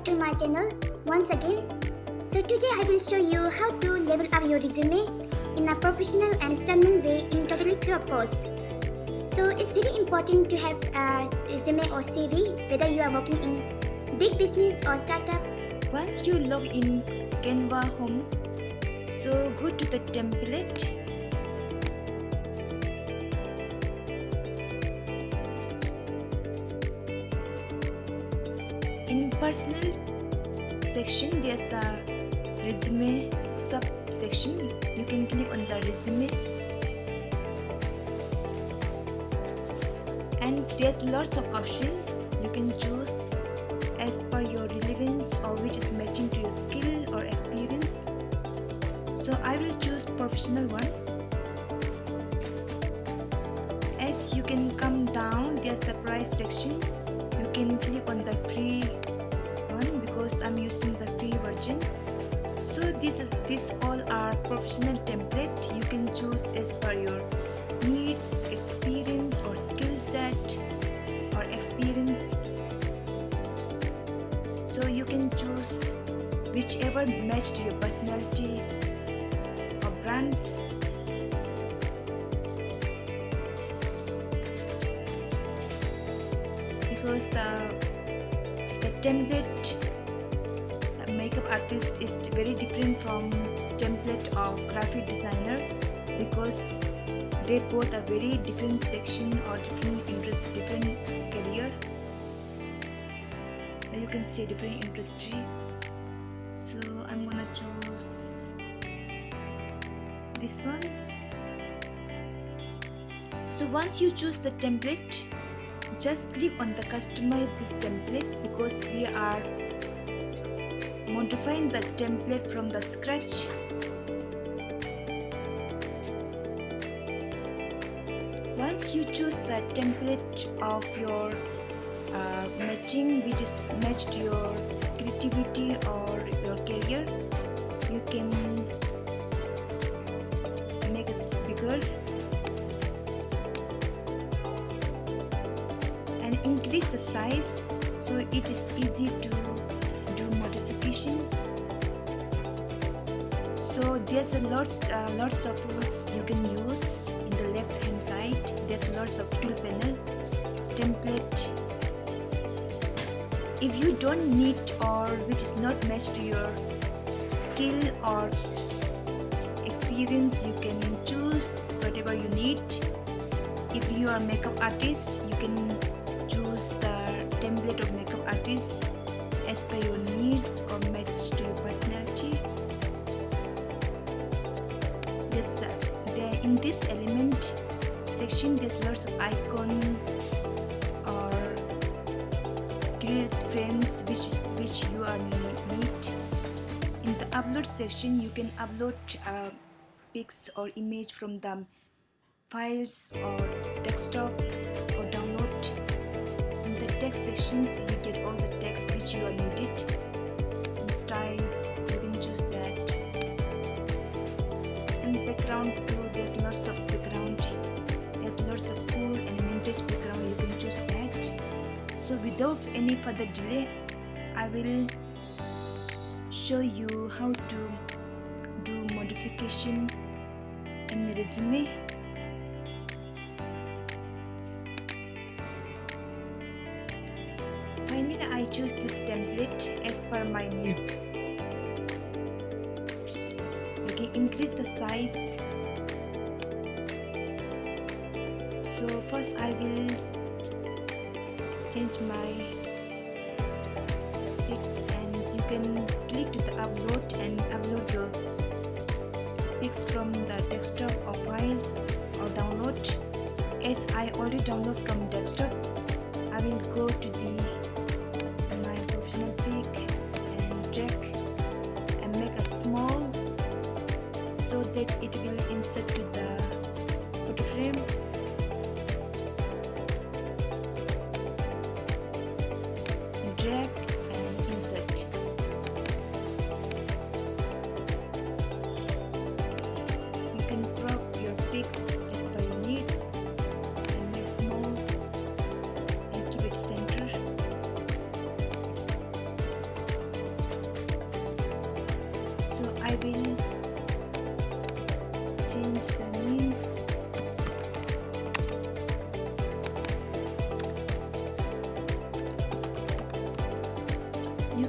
back to my channel once again. So today I will show you how to level up your resume in a professional and stunning way in totally free of cost. So it's really important to have a resume or CV whether you are working in big business or startup. Once you log in Canva home, so go to the template. In personal section, there's a resume subsection. You can click on the resume, and there's lots of options. You can choose as per your relevance or which is matching to your skill or experience. So I will choose professional one. As you can come down, there's a price section. You can click on the free one because I'm using the free version. So this all are professional template. You can choose as per your needs, experience or skill set or experience. So you can choose whichever match to your personality or brands. Because the template makeup artist is very different from template of graphic designer, because they both are very different section or different interest, different career. You can say different industry. So I'm gonna choose this one. So once you choose the template, just click on the customize this template, because we are modifying the template from the scratch. Once you choose the template of your matching, which is matched to your creativity or your career, you can make it bigger and increase the size, so it is easy to do modification. So there's lots of tools you can use. In the left hand side there's lots of tool panel, template. If you don't need or which is not matched to your skill or experience, you can choose whatever you need. If you are makeup artist, you can choose the template of makeup artist as per your needs or match to your personality. In this element section, there's lots of icon or create frames which you are need. In the upload section, you can upload pics or image from the files or desktop or download. In the text sections, you get all the text which you are needed. In style, you can choose that. In background too, there's lots of background. There's lots of cool and vintage background. You can choose that. So without any further delay, I will show you how to do modification in the resume. Finally, I choose this template as per my need. You can increase the size. So first I will change my pics, and you can click to the upload and upload your pics from the desktop or files or download. As I already download from desktop, I will go to my professional pic and drag and make a small so that it will insert to the photo frame. Drag and insert. You can crop your pics as per your needs and make small and keep it center.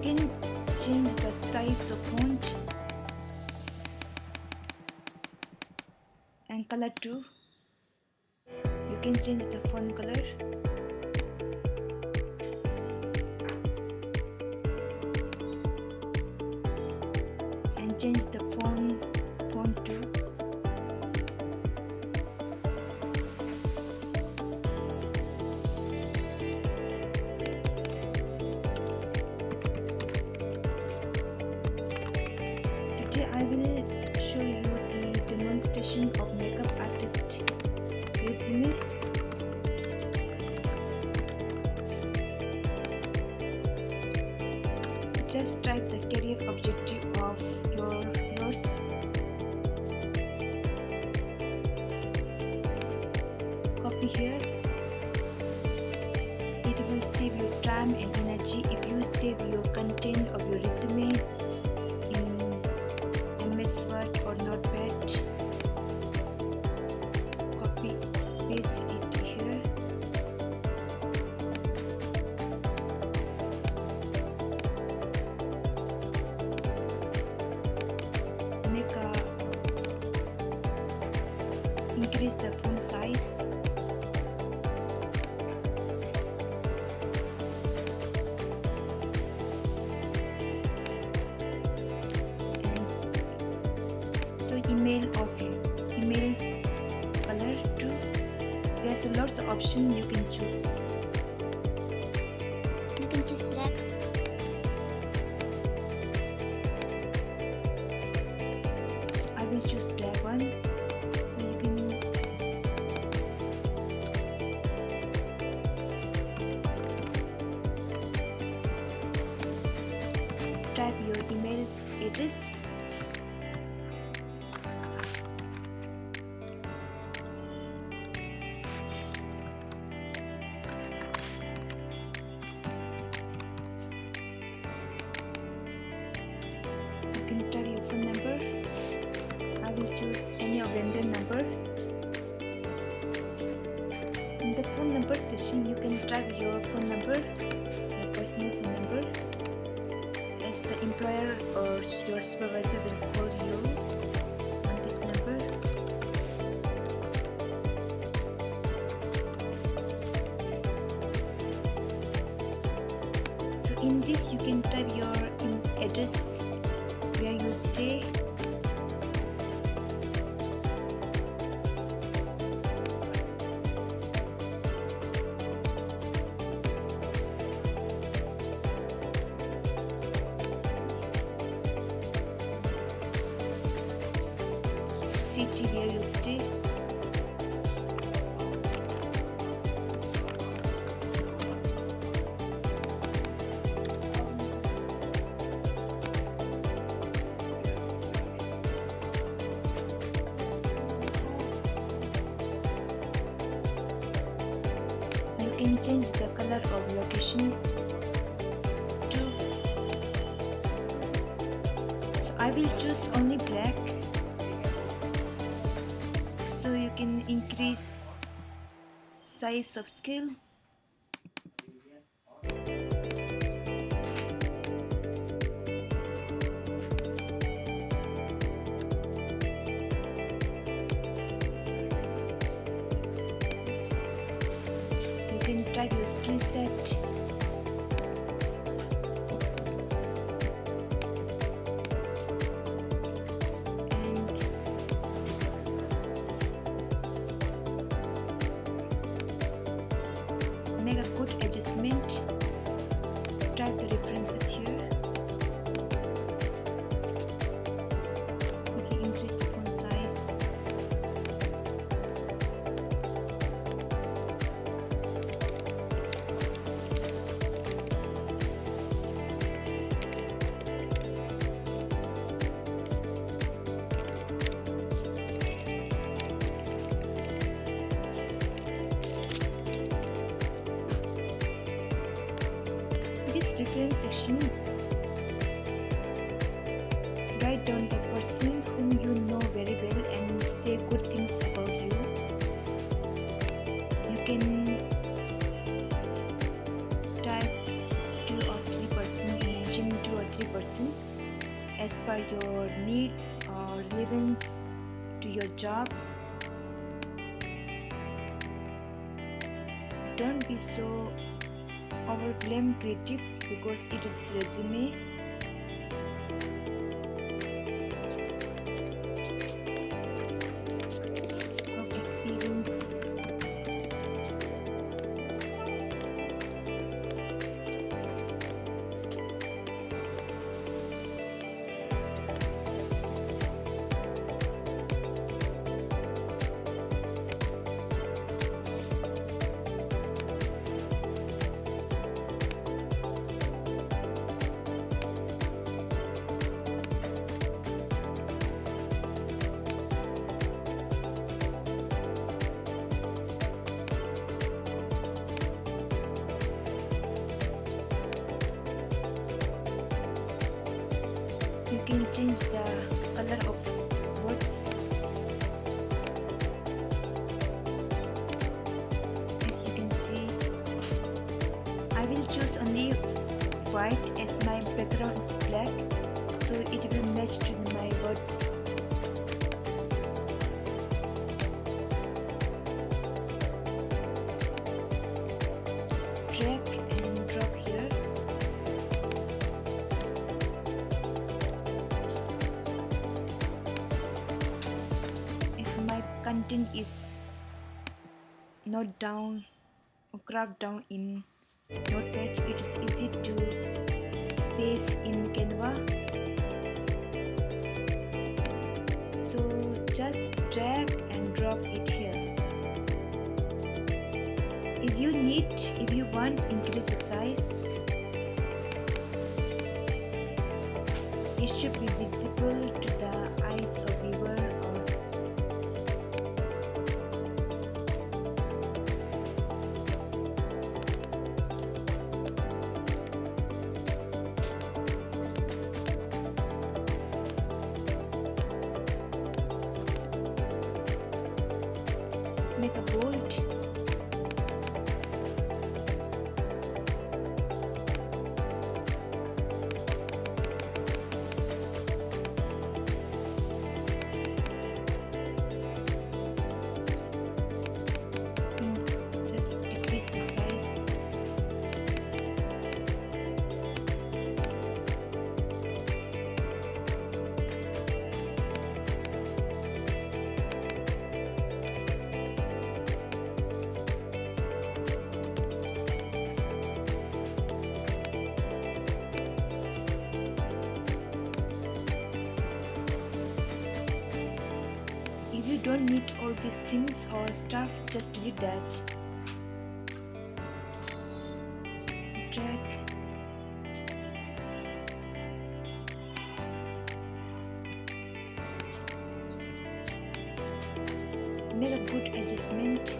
can change the size of font and color too. You can change the font color. And change the font too. Today I will show you the demonstration of makeup artist resume. Just type the career objective of yours. Copy here. It will save your time and energy if you save your content of your resume in MS Word or Notepad. Copy, paste it here. Increase the font size. And so email color too. There's lots of options you can choose. You can choose black. So I will choose black one. So you can type your email address. You can type your phone number. I will choose any of random number. In the phone number section, you can type your phone number, your personal phone number, as the employer or your supervisor will call you on this number. So in this, you can type your address, where you stay. City where you stay. You can change the color of location too. So I will choose only black. So you can increase size of scale. You can type your skill set. Make a good adjustment. Type the references here. Okay, increase the font size. This reference section, write down the person whom you know very well and say good things about you. You can type 2 or 3 person, imagine your needs or relevance to your job. Don't be so overwhelmed creative because it is resume. Of experience. You can change the color of words. As you can see, I will choose only white as my background is black, so it will match to my words. Drag and drop here. My content is note down or craft down in Notepad. It is easy to paste in Canva. So just drag and drop it here. If you want, increase the size. It should be visible to the eyes of viewer. Make a bold. Just decrease the size. If you don't need all these things or stuff, just delete that. Drag. Make a good adjustment.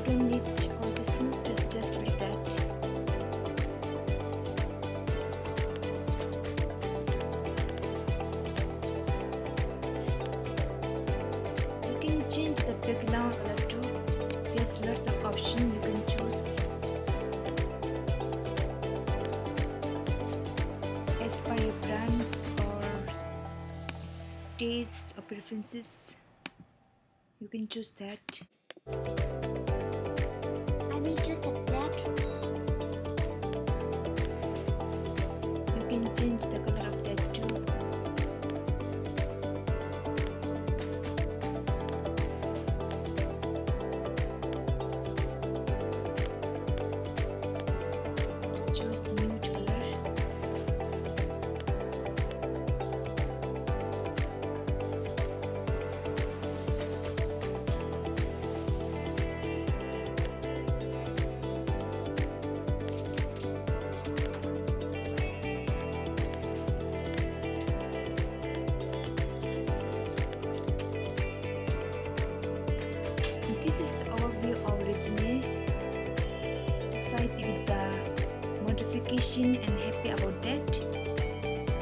Don't need all these things, just like that. You can change the background color too. There's lots of options you can choose as per your brands or taste or preferences. You can choose that. I will choose the black. You can change the color of that too.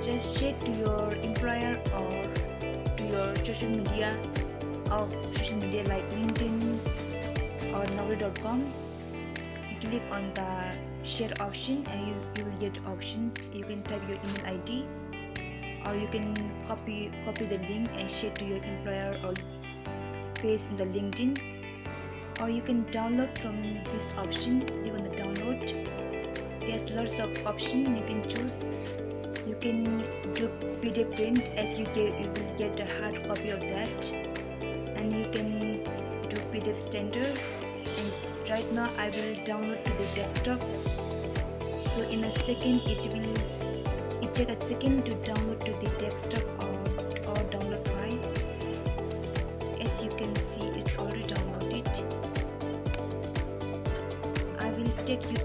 just share to your employer or to your social media like LinkedIn or naukri.com. You click on the share option and you will get options. You can type your email ID, or you can copy the link and share to your employer or paste in the LinkedIn, or you can download from this option. Click on the download. There's lots of options you can choose. You can do PDF print, as you will get a hard copy of that, and you can do PDF standard. And right now I will download to the desktop. So in a second it take a second to download to the desktop or download file. As you can see, it's already downloaded. I will take you